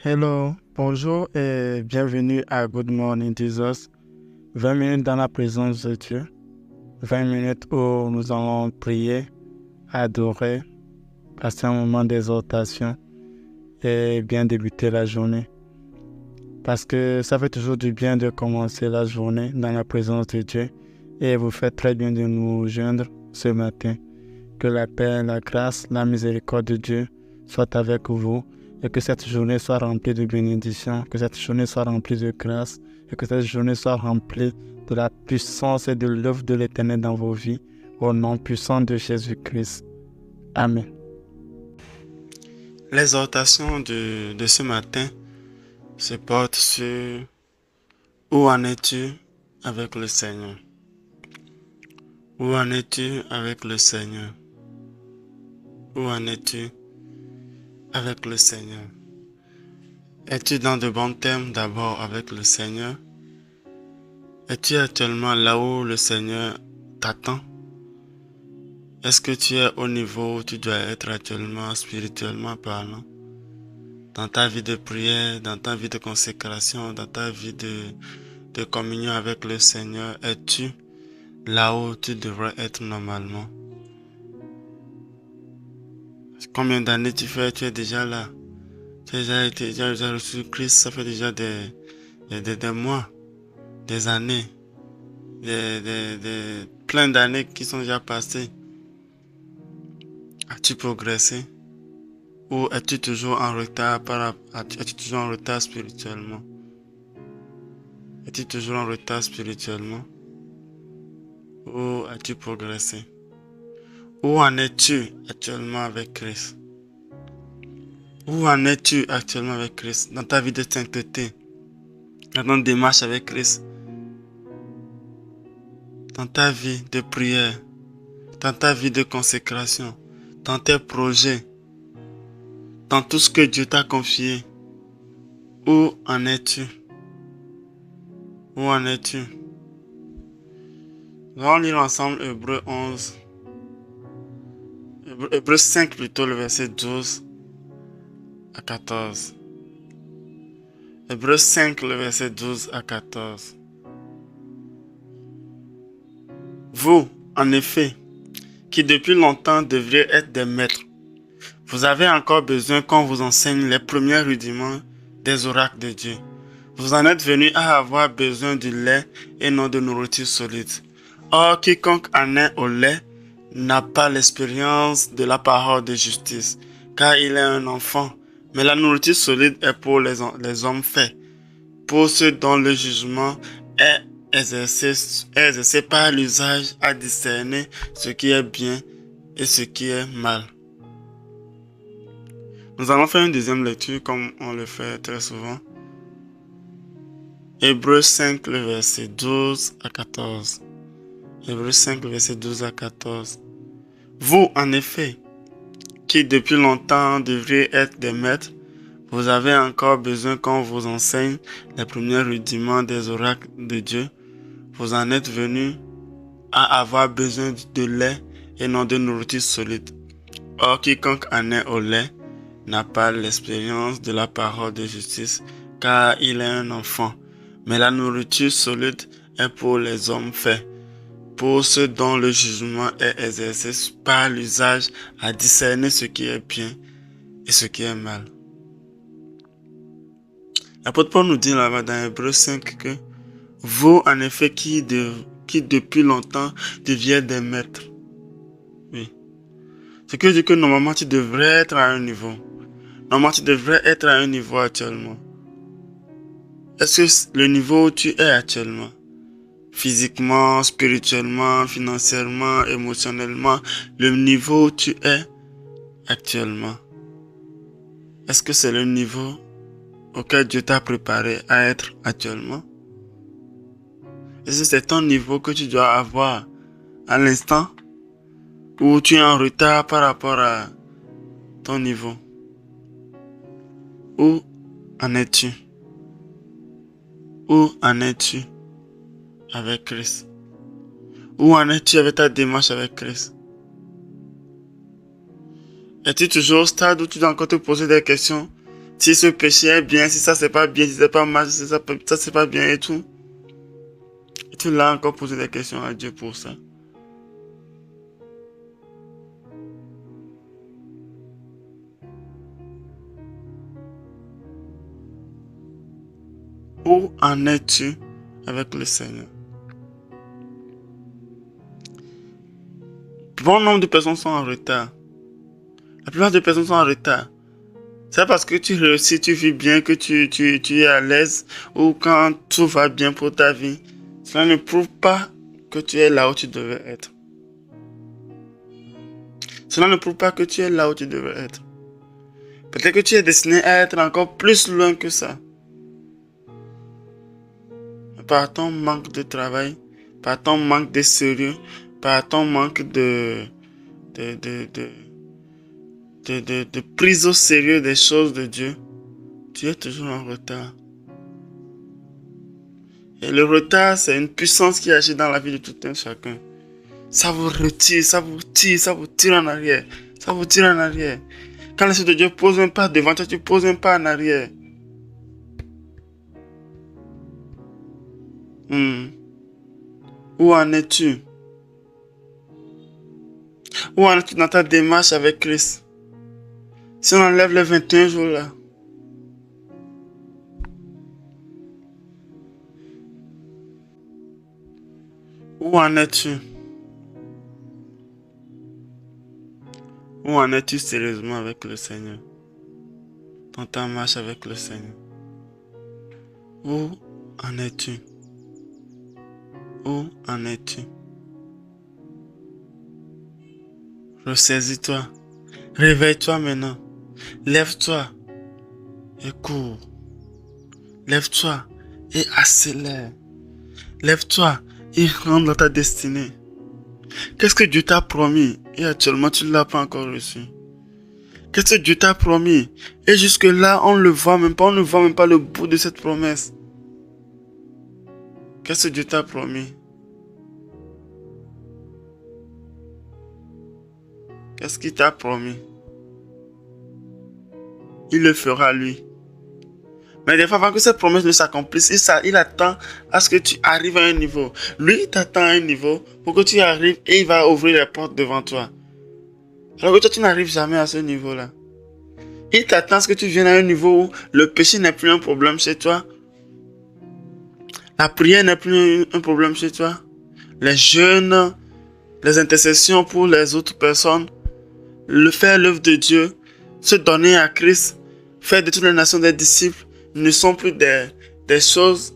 Hello, bonjour et bienvenue à Good Morning Jesus. 20 minutes dans la présence de Dieu. 20 minutes où nous allons prier, adorer, passer un moment d'exhortation et bien débuter la journée. Parce que ça fait toujours du bien de commencer la journée dans la présence de Dieu et vous faites très bien de nous joindre ce matin. Que la paix, la grâce, la miséricorde de Dieu soient avec vous. Et que cette journée soit remplie de bénédictions, que cette journée soit remplie de grâce, et que cette journée soit remplie de la puissance et de l'œuvre de l'Éternel dans vos vies, au nom puissant de Jésus-Christ. Amen. L'exhortation de ce matin se porte sur où en es-tu avec le Seigneur? Où en es-tu avec le Seigneur? Où en es-tu avec le Seigneur? Es-tu dans de bons termes d'abord avec le Seigneur? Es-tu actuellement là où le Seigneur t'attend? Est-ce que tu es au niveau où tu dois être actuellement, spirituellement parlant? Dans ta vie de prière, dans ta vie de consécration, dans ta vie de communion avec le Seigneur, es-tu là où tu devrais être normalement? Combien d'années tu es déjà là? Tu as déjà reçu Christ, ça fait déjà des mois, des années, plein d'années qui sont déjà passées. As-tu progressé? Ou es-tu toujours en retard es-tu toujours en retard spirituellement? Es-tu toujours en retard spirituellement? Ou as-tu progressé? Où en es-tu actuellement avec Christ? Où en es-tu actuellement avec Christ? Dans ta vie de sainteté, dans ton démarche avec Christ, dans ta vie de prière, dans ta vie de consécration, dans tes projets, dans tout ce que Dieu t'a confié. Où en es-tu? Où en es-tu? Nous allons lire ensemble Hébreux 11. Hébreux 5 plutôt, le verset 12 à 14. Hébreux 5, le verset 12 à 14. Vous, en effet, qui depuis longtemps devriez être des maîtres, vous avez encore besoin qu'on vous enseigne les premiers rudiments des oracles de Dieu. Vous en êtes venus à avoir besoin du lait et non de nourriture solide. Or, quiconque en est au lait n'a pas l'expérience de la parole de justice, car il est un enfant. Mais la nourriture solide est pour les hommes faits, pour ceux dont le jugement est exercé par l'usage à discerner ce qui est bien et ce qui est mal. Nous allons faire une deuxième lecture comme on le fait très souvent. Hébreux 5, le verset 12 à 14. Hébreux 5, le verset 12 à 14. Vous, en effet, qui depuis longtemps devriez être des maîtres, vous avez encore besoin qu'on vous enseigne les premiers rudiments des oracles de Dieu. Vous en êtes venus à avoir besoin de lait et non de nourriture solide. Or, quiconque en est au lait n'a pas l'expérience de la parole de justice, car il est un enfant. Mais la nourriture solide est pour les hommes faits, pour ceux dont le jugement est exercé par l'usage à discerner ce qui est bien et ce qui est mal. L'apôtre Paul nous dit là-bas dans Hébreux 5 que vous, en effet, qui depuis longtemps deviez des maîtres. Oui. Ce que je dis que normalement tu devrais être à un niveau. Normalement tu devrais être à un niveau actuellement. Est-ce que le niveau où tu es actuellement, physiquement, spirituellement, financièrement, émotionnellement, le niveau où tu es actuellement, est-ce que c'est le niveau auquel Dieu t'a préparé à être actuellement? Est-ce que c'est ton niveau que tu dois avoir à l'instant ou tu es en retard par rapport à ton niveau? Où en es-tu? Où en es-tu avec Christ? Où en es-tu avec ta démarche avec Christ? Es-tu toujours au stade où tu dois encore te poser des questions Si ce péché est bien, si ça c'est pas bien, si c'est pas mal, si ça c'est pas bien et tout. Et tu l'as encore posé des questions à Dieu pour ça. Où en es-tu avec le Seigneur? Bon nombre de personnes sont en retard. La plupart des personnes sont en retard. C'est parce que tu réussis, tu vis bien, que tu es à l'aise, ou quand tout va bien pour ta vie. Cela ne prouve pas que tu es là où tu devais être. Cela ne prouve pas que tu es là où tu devais être. Peut-être que tu es destiné à être encore plus loin que ça. Par ton manque de travail, par ton manque de sérieux, par ton manque de prise au sérieux des choses de Dieu, tu es toujours en retard. Et le retard, c'est une puissance qui agit dans la vie de tout un chacun. Ça vous retire, ça vous tire, ça vous tire en arrière. Ça vous tire en arrière. Quand l'Esprit de Dieu pose un pas devant toi, tu poses un pas en arrière. Où en es-tu? Où en es-tu dans ta démarche avec Christ? Si on enlève les 21 jours là, où en es-tu? Où en es-tu sérieusement avec le Seigneur? Dans ta marche avec le Seigneur? Où en es-tu? Où en es-tu? Ressaisis-toi. Réveille-toi maintenant. Lève-toi et cours. Lève-toi et accélère. Lève-toi et rentre dans ta destinée. Qu'est-ce que Dieu t'a promis et actuellement tu ne l'as pas encore reçu? Qu'est-ce que Dieu t'a promis et jusque-là on ne le voit même pas, on ne voit même pas le bout de cette promesse. Qu'est-ce que Dieu t'a promis? Qu'est-ce qu'il t'a promis? Il le fera lui. Mais des fois, avant que cette promesse ne s'accomplisse, il attend à ce que tu arrives à un niveau. Lui, il t'attend à un niveau pour que tu arrives et il va ouvrir les portes devant toi. Alors que toi, tu n'arrives jamais à ce niveau-là. Il t'attend à ce que tu viennes à un niveau où le péché n'est plus un problème chez toi. La prière n'est plus un problème chez toi. Les jeûnes, les intercessions pour les autres personnes, le faire l'œuvre de Dieu, se donner à Christ, faire de toutes les nations des disciples, ne sont plus des choses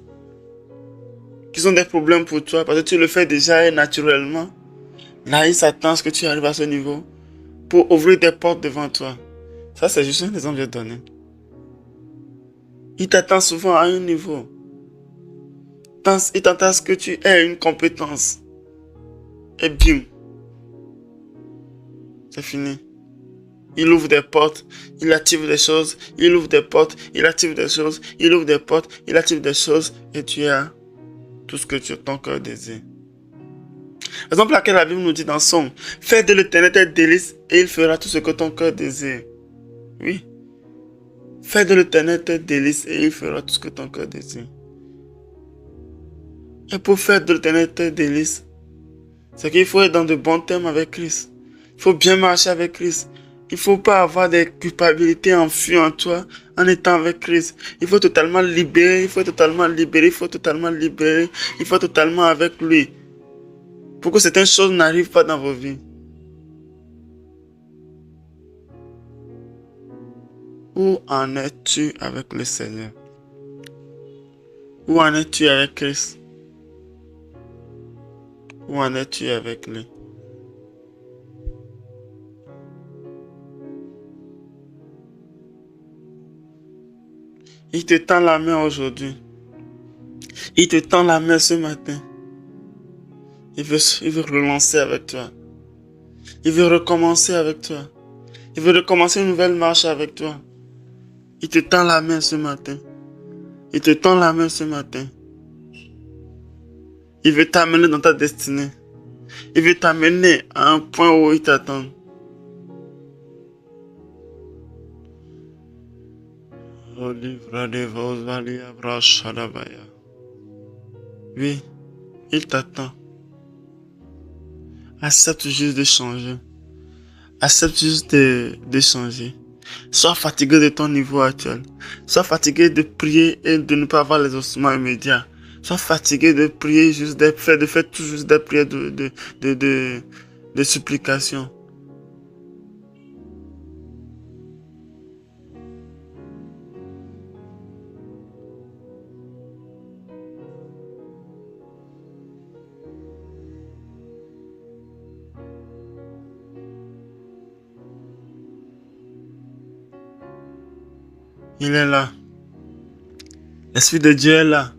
qui sont des problèmes pour toi parce que tu le fais déjà naturellement. Là, il s'attend à ce que tu arrives à ce niveau pour ouvrir des portes devant toi. Ça, c'est juste un exemple que je vais donner. Il t'attend souvent à un niveau. Il t'attend à ce que tu aies une compétence. Et bim, c'est fini. Il ouvre des portes, il active des choses, il ouvre des portes, il active des choses, il ouvre des portes, il active des choses, et tu as tout ce que ton cœur désire. Raison pour laquelle la Bible nous dit dans Somme, fais de l'Éternel tes délices, et il fera tout ce que ton cœur désire. Oui. Fais de l'Éternel tes délices, et il fera tout ce que ton cœur désire. Et pour faire de l'Éternel tes délices, c'est qu'il faut être dans de bons termes avec Christ. Il faut bien marcher avec Christ. Il ne faut pas avoir des culpabilités enfuies en toi en étant avec Christ. Il faut totalement libérer, il faut totalement libérer, il faut totalement libérer, il faut totalement avec lui. Pour que certaines choses n'arrivent pas dans vos vies. Où en es-tu avec le Seigneur? Où en es-tu avec Christ? Où en es-tu avec lui? Il te tend la main aujourd'hui. Il te tend la main ce matin. Il veut relancer avec toi. Il veut recommencer avec toi. Il veut recommencer une nouvelle marche avec toi. Il te tend la main ce matin. Il te tend la main ce matin. Il veut t'amener dans ta destinée. Il veut t'amener à un point où il t'attend. Au livre de vos valia brachadabaya. Oui, il t'attend. Accepte juste de changer. Accepte juste de changer. Sois fatigué de ton niveau actuel. Sois fatigué de prier et de ne pas avoir les ossements immédiats. Sois fatigué de prier juste de faire tout juste des prières de supplication. Il est là. L'Esprit de Dieu est là.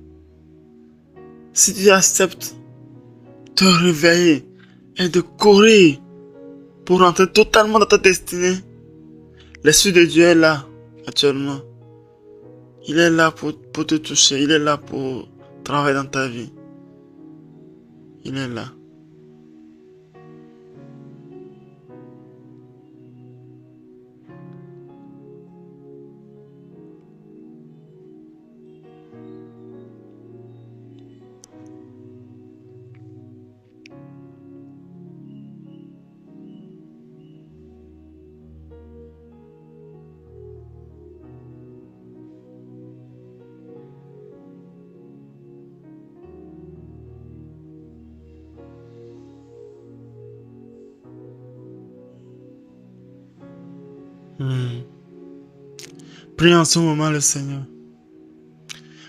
Si tu acceptes de te réveiller et de courir pour entrer totalement dans ta destinée, l'Esprit de Dieu est là actuellement. Il est là pour te toucher. Il est là pour travailler dans ta vie. Il est là. Prie en ce moment le Seigneur.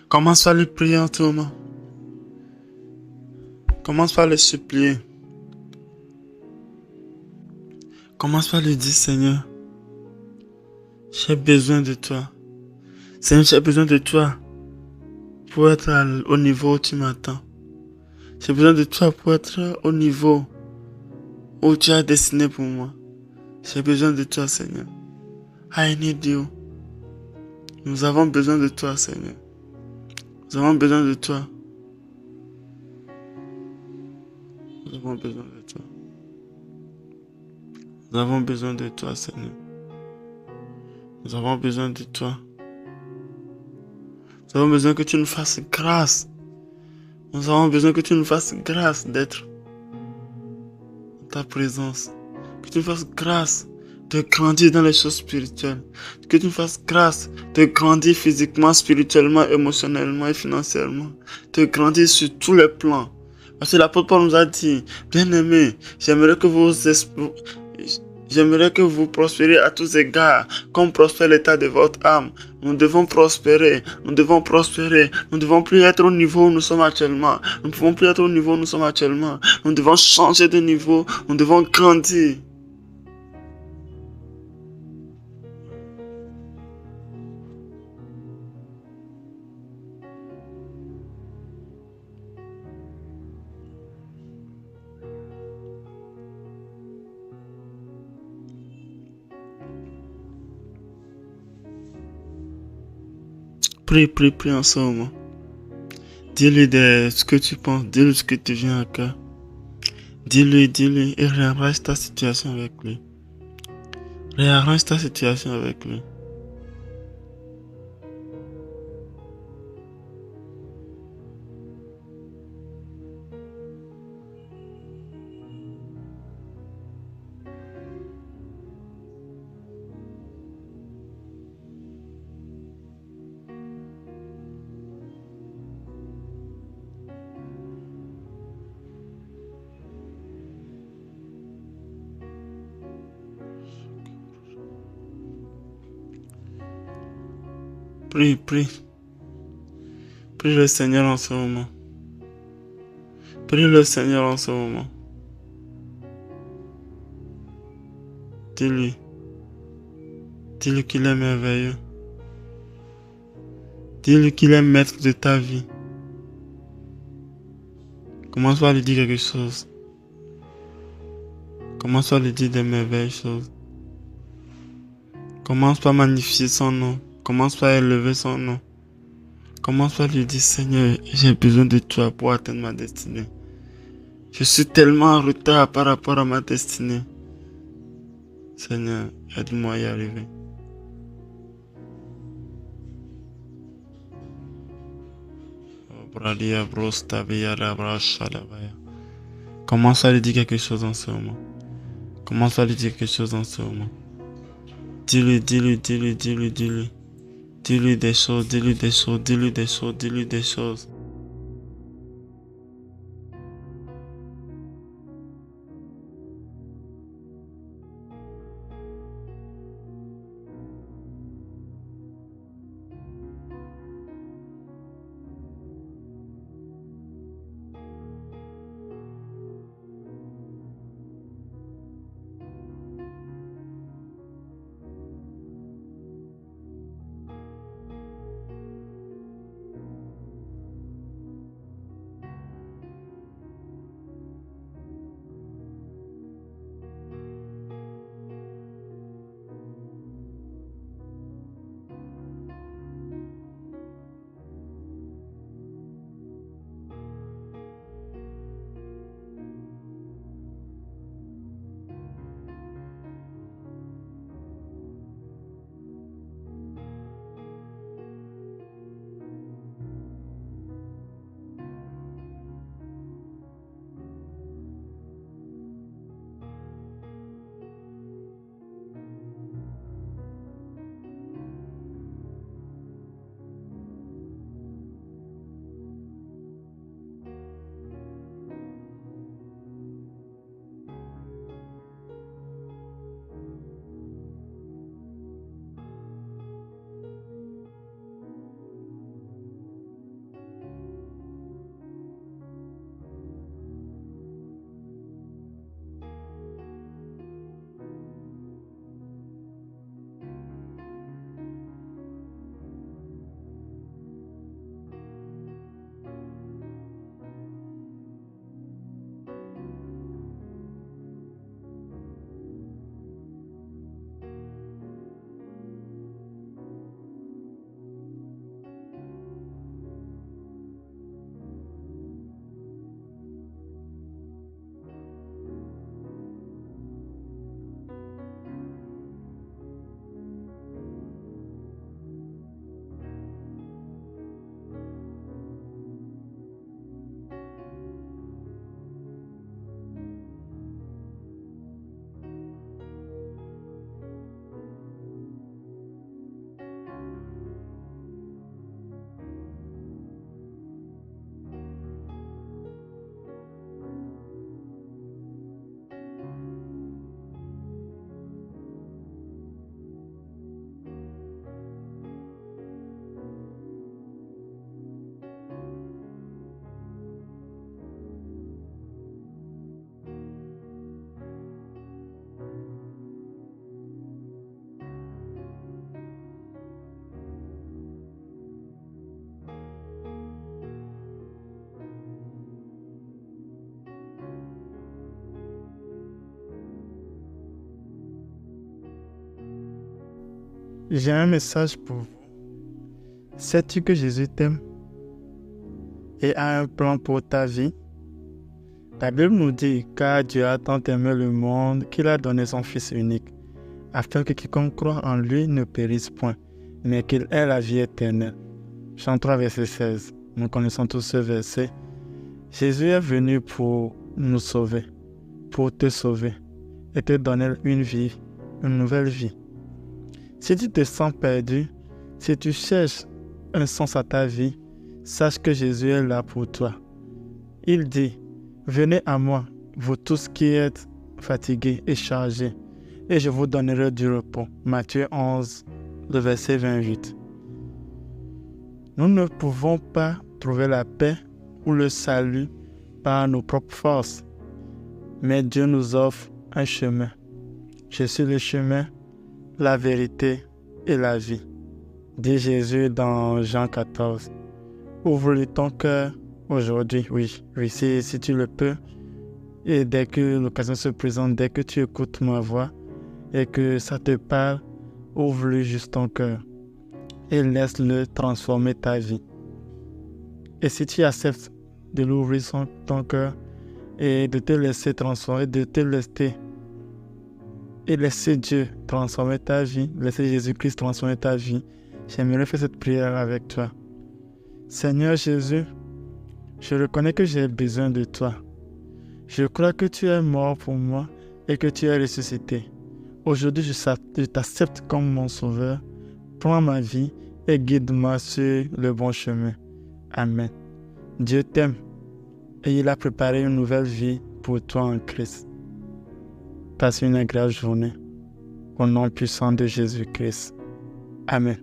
Commence par lui prier en ce moment. Commence par le supplier. Commence par lui dire, Seigneur, j'ai besoin de toi. Seigneur, j'ai besoin de toi pour être au niveau où tu m'attends. J'ai besoin de toi pour être au niveau où tu as destiné pour moi. J'ai besoin de toi, Seigneur. I need you. Nous avons besoin de toi, Seigneur. Nous avons besoin de toi. Nous avons besoin de toi. Nous avons besoin de toi, Seigneur. Nous avons besoin de toi. Nous avons besoin que tu nous fasses grâce. Nous avons besoin que tu nous fasses grâce d'être dans ta présence. Que tu nous fasses grâce de grandir dans les choses spirituelles. Que tu nous fasses grâce de grandir physiquement, spirituellement, émotionnellement et financièrement. De grandir sur tous les plans. Parce que l'apôtre Paul nous a dit, bien-aimés, j'aimerais que vous prospériez à tous égards, comme prospère l'état de votre âme. Nous devons prospérer, nous devons prospérer. Nous ne devons plus être au niveau où nous sommes actuellement. Nous ne pouvons plus être au niveau où nous sommes actuellement. Nous devons changer de niveau, nous devons grandir. Prie en ce moment. Dis-lui ce que tu penses, dis-lui ce que te vient à cœur. Dis-lui, et réarrange ta situation avec lui. Réarrange ta situation avec lui. Prie. Prie le Seigneur en ce moment. Prie le Seigneur en ce moment. Dis-lui. Dis-lui qu'il est merveilleux. Dis-lui qu'il est maître de ta vie. Commence par lui dire quelque chose. Commence par lui dire des merveilleuses choses. Commence par magnifier son nom. Commence par élever son nom. Commence par lui dire, Seigneur, j'ai besoin de toi pour atteindre ma destinée. Je suis tellement en retard par rapport à ma destinée. Seigneur, aide-moi à y arriver. Commence à lui dire quelque chose en ce moment. Commence à lui dire quelque chose en ce moment. Dis-lui. Dis-lui des choses. J'ai un message pour vous. Sais-tu que Jésus t'aime et a un plan pour ta vie? La Bible nous dit, car Dieu a tant aimé le monde qu'il a donné son Fils unique, afin que quiconque croit en lui ne périsse point, mais qu'il ait la vie éternelle. Jean 3, verset 16. Nous connaissons tous ce verset. Jésus est venu pour nous sauver, pour te sauver et te donner une vie, une nouvelle vie. Si tu te sens perdu, si tu cherches un sens à ta vie, sache que Jésus est là pour toi. Il dit, venez à moi, vous tous qui êtes fatigués et chargés, et je vous donnerai du repos. Matthieu 11, le verset 28. Nous ne pouvons pas trouver la paix ou le salut par nos propres forces, mais Dieu nous offre un chemin. Je suis le chemin, la vérité et la vie, dit Jésus dans Jean 14. Ouvre-lui ton cœur aujourd'hui, oui, si tu le peux. Et dès que l'occasion se présente, dès que tu écoutes ma voix et que ça te parle, ouvre-lui juste ton cœur et laisse-le transformer ta vie. Et si tu acceptes de l'ouvrir ton cœur et de te laisser transformer, laisser Dieu transformer ta vie, laisser Jésus-Christ transformer ta vie, j'aimerais faire cette prière avec toi. Seigneur Jésus, Je reconnais que j'ai besoin de toi. Je crois que tu es mort pour moi et que tu es ressuscité. Aujourd'hui, je t'accepte comme mon sauveur. Prends ma vie et guide-moi sur le bon chemin. Amen. Dieu t'aime et il a préparé une nouvelle vie pour toi en Christ. Passe une agréable journée. Au nom puissant de Jésus-Christ. Amen.